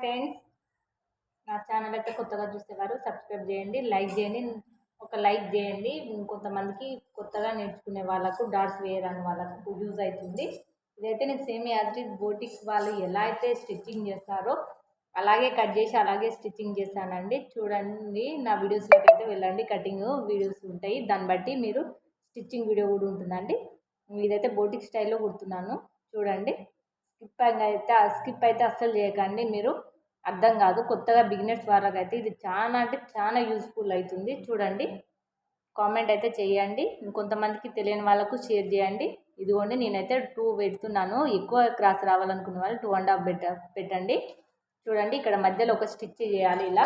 Friends, నా channel అయితే కొత్తగా చూసేవారు సబ్స్క్రైబ్ చేయండి, లైక్ చేయండి. ఒక లైక్ చేయండి. కొంతమందికి కొత్తగా నేర్చుకునే వాళ్ళకు డాట్స్ వేయరాని వాళ్ళకు యూజ్ అవుతుంది. ఇదైతే నేను సేమ్ యాజ్ ఇట్ బోటిక్ వాళ్ళు ఎలా అయితే స్టిచ్చింగ్ చేస్తారో అలాగే కట్ చేసి అలాగే స్టిచ్చింగ్ చేశానండి. చూడండి, నా వీడియోస్లోకి అయితే వెళ్ళండి. కటింగ్ వీడియోస్ ఉంటాయి, దాన్ని బట్టి మీరు స్టిచ్చింగ్ వీడియో కూడా ఉంటుందండి. ఇదైతే బోటిక్ స్టైల్లో కుడుతున్నాను. చూడండి, స్కిప్ అయితే అస్సలు చేయకండి. మీరు అర్థం కాదు. కొత్తగా బిగినర్స్ వాళ్ళకి అయితే ఇది చాలా అంటే చాలా యూస్ఫుల్ అవుతుంది. చూడండి, కామెంట్ అయితే చేయండి. ఇంకొంతమందికి తెలియని వాళ్ళకు షేర్ చేయండి. ఇదిగోండి, నేనైతే 2 పెడుతున్నాను. ఎక్కువ క్రాస్ రావాలనుకునే వాళ్ళు 2.5 పెట్టండి. చూడండి, ఇక్కడ మధ్యలో ఒక స్టిచ్ చేయాలి. ఇలా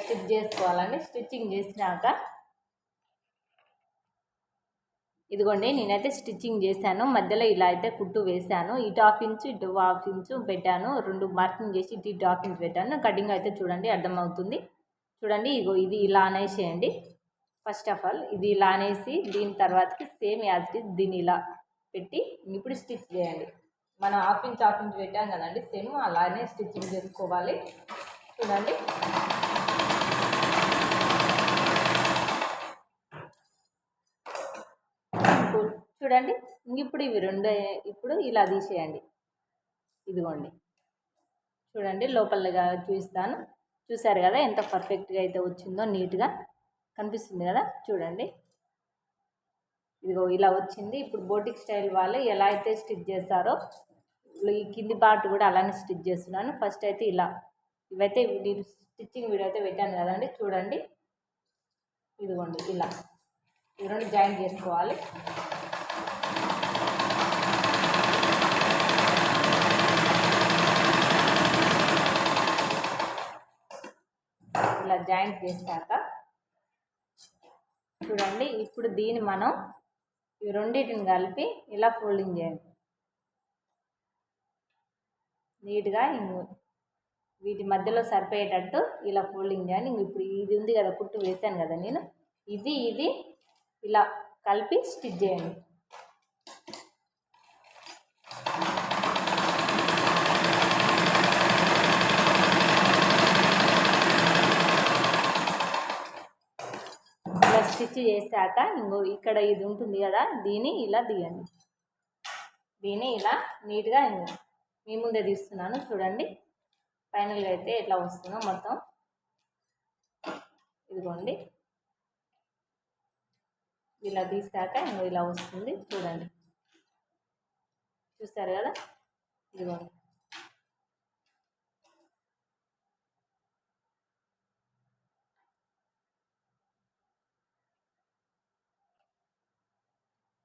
స్టిచ్ చేసుకోవాలండి. స్టిచ్చింగ్ చేసినాక ఇదిగోండి, నేనైతే స్టిచ్చింగ్ చేశాను. మధ్యలో ఇలా అయితే కుట్టు వేశాను. ఇటు 1/2 ఇంచు ఇటు 1/2 ఇంచు పెట్టాను. 2 మార్కింగ్ చేసి ఇటు 1/2 ఇంచు పెట్టాను. కటింగ్ అయితే చూడండి అర్థమవుతుంది. చూడండి, ఇగో ఇది ఇలా అనేసేయండి. ఫస్ట్ ఆఫ్ ఆల్ ఇది ఇలా అనేసి దీని తర్వాతకి సేమ్ యాజ్ ఇట్ దీన్ని ఇలా పెట్టి ఇప్పుడు స్టిచ్ చేయండి. మనం 1/2 ఇంచు పెట్టాం కదండి, సేమ్ అలానే స్టిచ్చింగ్ చేసుకోవాలి. చూడండి, చూడండి, ఇప్పుడు ఇవి రెండు ఇప్పుడు ఇలా తీసేయండి. ఇదిగోండి, చూడండి, లోపలగా చూపిస్తాను. చూసారు కదా ఎంత పర్ఫెక్ట్గా అయితే వచ్చిందో, నీట్గా కనిపిస్తుంది కదా. చూడండి, ఇదిగో ఇలా వచ్చింది. ఇప్పుడు బోటిక్ స్టైల్ వాళ్ళు ఎలా అయితే స్టిచ్ చేస్తారో ఈ కింది పార్ట్ కూడా అలానే స్టిచ్ చేస్తున్నాను. ఫస్ట్ అయితే ఇలా ఇవైతే నేను స్టిచ్చింగ్ వీడియో అయితే పెట్టాను కదండి. చూడండి, ఇదిగోండి ఇలా ఈ రెండు జాయిన్ చేసుకోవాలి. ఇలా జాయింట్ చేశాక చూడండి, ఇప్పుడు దీన్ని మనం ఈ రెండింటిని కలిపి ఇలా ఫోల్డింగ్ చేయండి నీట్గా. వీటి మధ్యలో సరిపోయేటట్టు ఇలా ఫోల్డింగ్ చేయండి. ఇప్పుడు ఇది ఉంది కదా, కుట్టు వేసాను కదా నేను, ఇది ఇలా కలిపి స్టిచ్ చేయండి. ఇలా స్టిచ్ చేశాక ఇక్కడ ఇది ఉంటుంది కదా, దీన్ని ఇలా తీయండి. దీన్ని ఇలా నీట్గా మీ ముందే తీస్తున్నాను. చూడండి, ఫైనల్గా అయితే ఎట్లా వస్తుందో మొత్తం. ఇదిగోండి, ఇలా తీసాక ఇలా వస్తుంది. చూడండి, చూస్తారు కదా. ఇదిగోండి,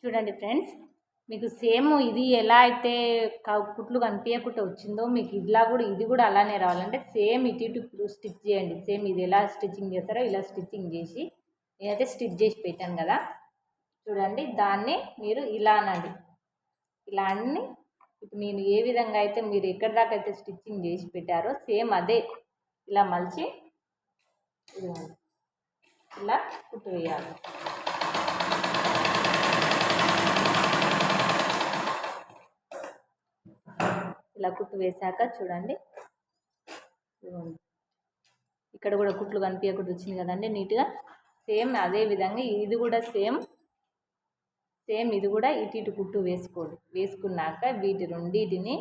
చూడండి ఫ్రెండ్స్, మీకు సేమ్ ఇది ఎలా అయితే కుట్లు కనిపించకుండా వచ్చిందో మీకు ఇలా కూడా ఇది కూడా అలానే రావాలంటే సేమ్ ఇటు స్టిచ్ చేయండి. సేమ్ ఇది ఎలా స్టిచ్చింగ్ చేస్తారో ఇలా స్టిచ్చింగ్ చేసి నేనైతే స్టిచ్ చేసి పెట్టాను కదా. చూడండి, దాన్ని మీరు ఇలా అనండి. ఇలా అన్ని ఇప్పుడు నేను ఏ విధంగా అయితే మీరు ఎక్కడి దాకా అయితే స్టిచ్చింగ్ చేసి పెట్టారో సేమ్ అదే ఇలా మలిచి ఇలా కుట్టు వేయాలి. ఇలా కుట్టు వేశాక చూడండి, ఇక్కడ కూడా కుట్లు కనిపించకుండా వచ్చింది కదండి నీట్గా. సేమ్ అదే విధంగా ఇది కూడా సేమ్ ఇది కూడా ఇటు కుట్టు వేసుకున్నాక వీటి రెండింటిని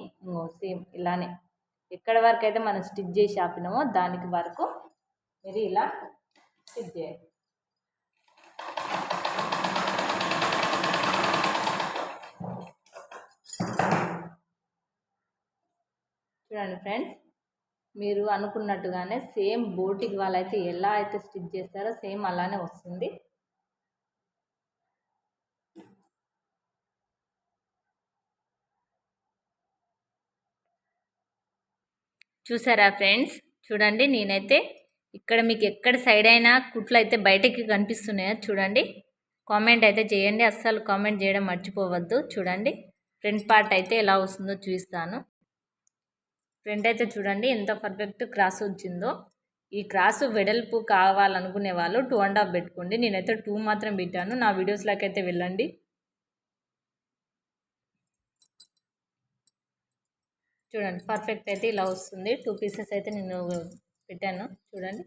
సేమ్ ఇలానే ఎక్కడి వరకు అయితే మనం స్టిచ్ చేసి ఆపినామో దానికి వరకు మీరు ఇలా స్టిచ్ చేయాలి. చూడండి ఫ్రెండ్స్, మీరు అనుకున్నట్టుగానే సేమ్ బోటిక్ వాళ్ళైతే ఎలా అయితే స్టిచ్ చేస్తారో సేమ్ అలానే వస్తుంది. చూసారా ఫ్రెండ్స్, చూడండి, నేనైతే ఇక్కడ మీకు ఎక్కడ సైడ్ అయినా కుట్లు అయితే బయటకి కనిపిస్తున్నాయో చూడండి. కామెంట్ అయితే చేయండి, అస్సలు కామెంట్ చేయడం మర్చిపోవద్దు. చూడండి, ఫ్రంట్ పార్ట్ అయితే ఎలా వస్తుందో చూపిస్తాను. ఫ్రంట్ అయితే చూడండి ఎంత పర్ఫెక్ట్ క్రాస్ వచ్చిందో. ఈ క్రాస్ వెడల్పు కావాలనుకునే వాళ్ళు 2.5 పెట్టుకోండి. నేనైతే 2 మాత్రం పెట్టాను. నా వీడియోస్లోకి అయితే వెళ్ళండి. చూడండి పర్ఫెక్ట్ అయితే ఇలా వస్తుంది. 2 పీసెస్ అయితే నేను పెట్టాను చూడండి.